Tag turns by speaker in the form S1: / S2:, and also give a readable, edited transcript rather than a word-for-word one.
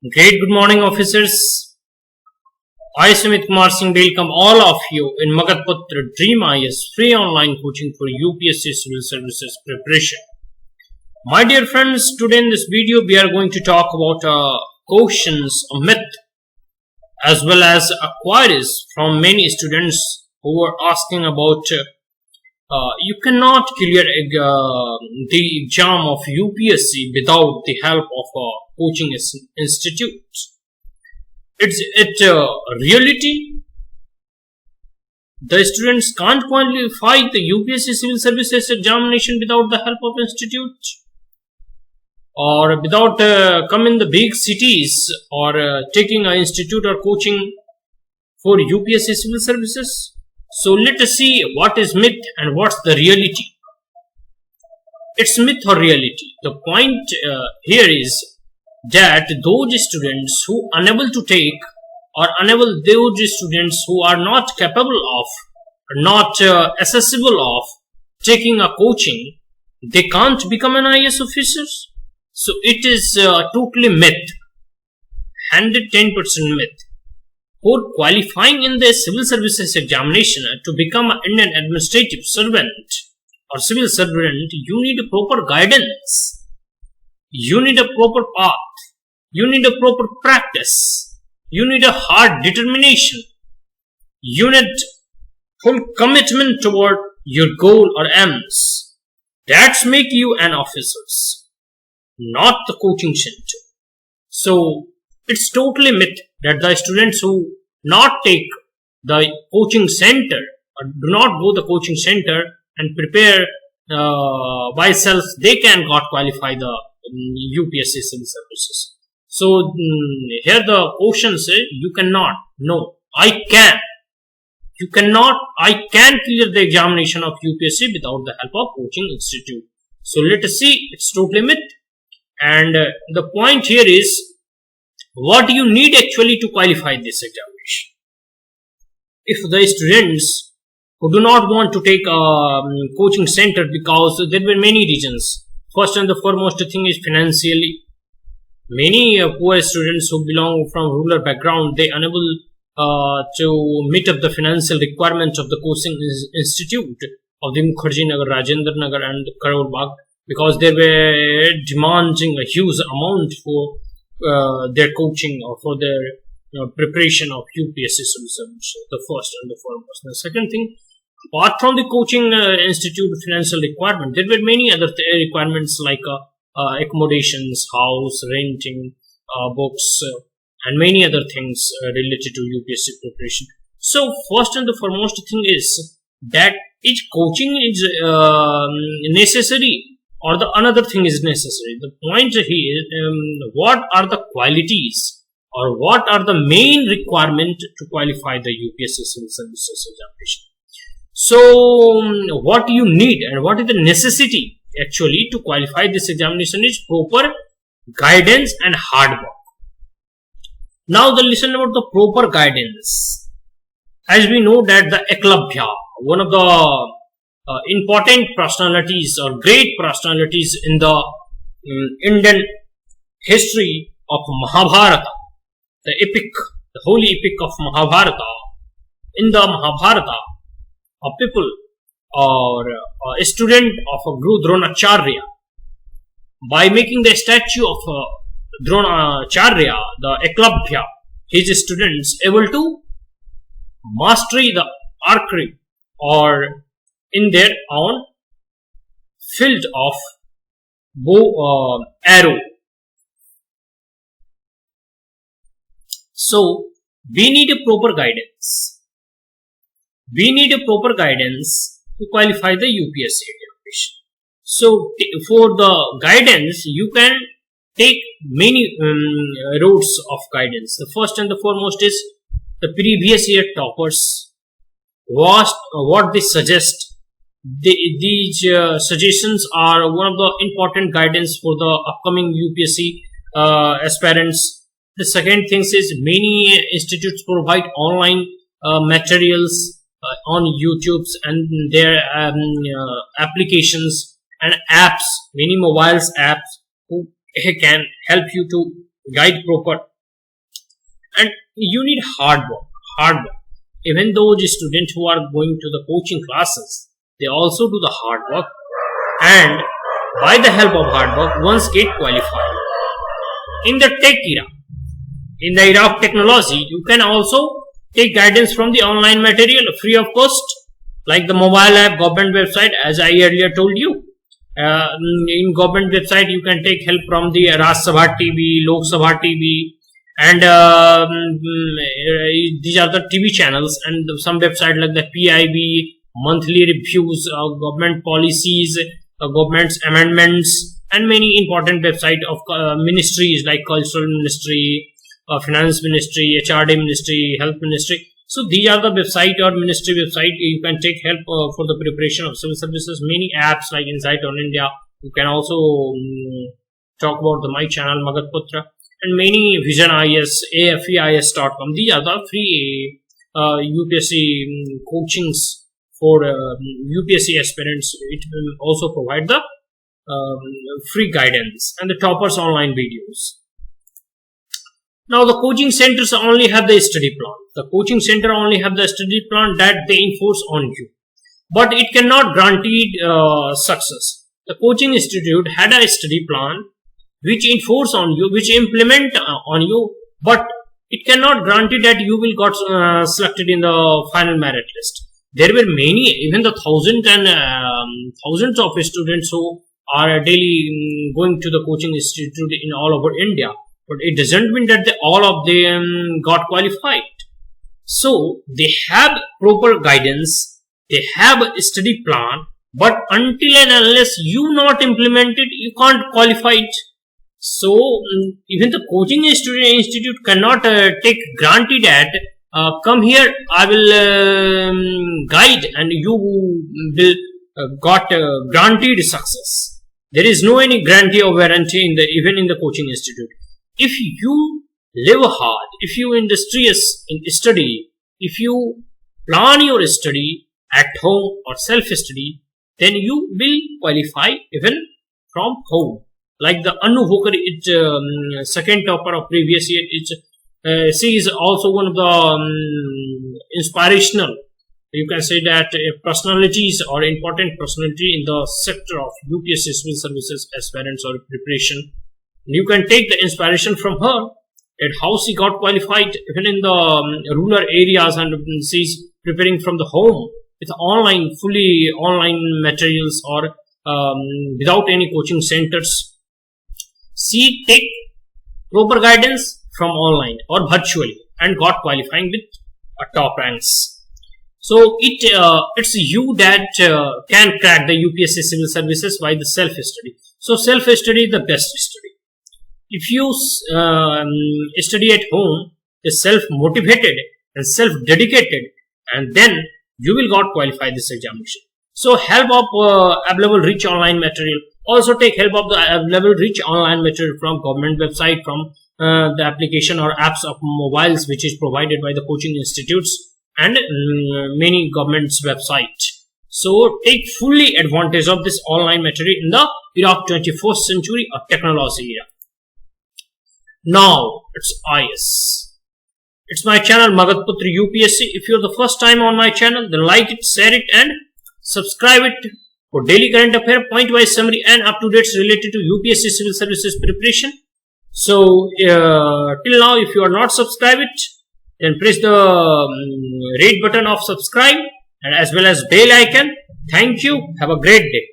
S1: Great good morning, officers. I, Sumit Kumar Singh, welcome all of you in Magadputra Dream IS free online coaching for UPSC Civil Services preparation. My dear friends, today in this video we are going to talk about questions, a myth, as well as queries from many students who are asking about you cannot clear the exam of UPSC without the help of a coaching institute. It's reality. The students can't qualify the UPSC Civil Services examination without the help of institute, or without come in the big cities or taking an institute or coaching for UPSC Civil Services. So let us see what is myth and what's the reality. It's myth or reality. The point here is that those students who are unable to take, or those students who are not capable of, not accessible of taking a coaching, they can't become an IS officer. So it is totally myth, 110% myth. For qualifying in the civil services examination to become an Indian administrative servant or civil servant, you need a proper guidance. You need a proper path. You need a proper practice. You need a hard determination. You need full commitment toward your goal or aims. That's make you an officer, not the coaching center. So it's totally myth that the students who not take the coaching center or do not go the coaching center and prepare by self, they can got qualify the UPSC civil services. So here the question say you cannot. No, I can. You cannot. I can clear the examination of UPSC without the help of coaching institute. So let us see. It's totally myth. And the point here is, what do you need actually to qualify this examination? If the students who do not want to take a coaching center because there were many reasons. First and the foremost thing is financially. Many poor students who belong from rural background, they unable to meet up the financial requirements of the coaching institute of the Mukherjee Nagar, Rajendra Nagar and Karol Bagh, because they were demanding a huge amount for their coaching or for their preparation of UPSC civil service. The first and the foremost. The second thing, apart from the coaching institute financial requirement, there were many other requirements like accommodations, house, renting, books, and many other things related to UPSC preparation. So first and the foremost thing is that each coaching is necessary, or the another thing is necessary. The point here is what are the qualities or what are the main requirement to qualify the UPSC civil services examination. So what you need and what is the necessity actually to qualify this examination is proper guidance and hard work. Now listen about the proper guidance. As we know that the Eklavya, one of the important personalities or great personalities in the Indian history of Mahabharata, the epic, the holy epic of Mahabharata. In the Mahabharata, a people or a student of Guru Dronacharya, by making the statue of Dronacharya, the Eklavya, his students able to mastery the archery or in their own field of bow arrow. So we need a proper guidance. We need a proper guidance to qualify the UPSC examination. So for the guidance, you can take many routes of guidance. The first and the foremost is the previous year toppers. What they suggest. These suggestions are one of the important guidance for the upcoming UPSC aspirants. The second thing is many institutes provide online materials on YouTube and their applications and apps, many mobiles apps who can help you to guide proper, and you need hard work. Even those students who are going to the coaching classes, they also do the hard work, and by the help of hard work, ones get qualified. In the tech era, in the era of technology, you can also take guidance from the online material free of cost, like the mobile app, government website, as I earlier told you. In government website, you can take help from the Raj Sabha TV, Lok Sabha TV, and these are the TV channels, and some website like the PIB, monthly reviews, government policies, government's amendments, and many important website of ministries like cultural ministry, finance ministry, HRD ministry, health ministry. So these are the website or ministry website. You can take help for the preparation of civil services. Many apps like Insight on India. You can also talk about the my channel Magad Putra, and many Vision IS, AFEIS.com. These are the free UPSC coachings for UPSC aspirants. It will also provide the free guidance and the toppers online videos. Now the coaching centers only have the study plan. The coaching center only have the study plan that they enforce on you, but it cannot guarantee success. The coaching institute had a study plan which enforce on you, which implement on you, but it cannot guarantee that you will got selected in the final merit list. There were many, even the thousands of students who are daily going to the coaching institute in all over India, but it doesn't mean that all of them got qualified. So they have proper guidance, they have a study plan, but until and unless you not implement it, you can't qualify it. So even the coaching institute cannot take granted that come here, I will guide and you will got granted success. There is no any guarantee or warranty even in the coaching institute. If you live hard, if you industrious in study, if you plan your study at home or self-study, then you will qualify even from home. Like the Anu Hokar, second topper of previous year, she is also one of the inspirational, you can say that personalities or important personality in the sector of UPSC civil services aspirants or preparation. You can take the inspiration from her at how she got qualified even in the rural areas, and she's preparing from the home with fully online materials or without any coaching centers. She take proper guidance from online or virtually and got qualifying with top ranks. So it's you that can crack the UPSC civil services by the self-study. So self-study is the best study. If you study at home, is self-motivated and self-dedicated, and then you will got qualify this examination. So help of available rich online material. Also take help of the available rich online material from government website, from the application or apps of mobiles which is provided by the coaching institutes and many government's website. So take fully advantage of this online material in the era of 21st century or technology era. Now it's IS. It's my channel Magad Putra UPSC. If you're the first time on my channel, then like it, share it, and subscribe it for daily current affair, point-wise summary, and up-to-dates related to UPSC civil services preparation. So till now, if you are not subscribed it, then press the red button of subscribe and as well as bell icon. Thank you. Have a great day.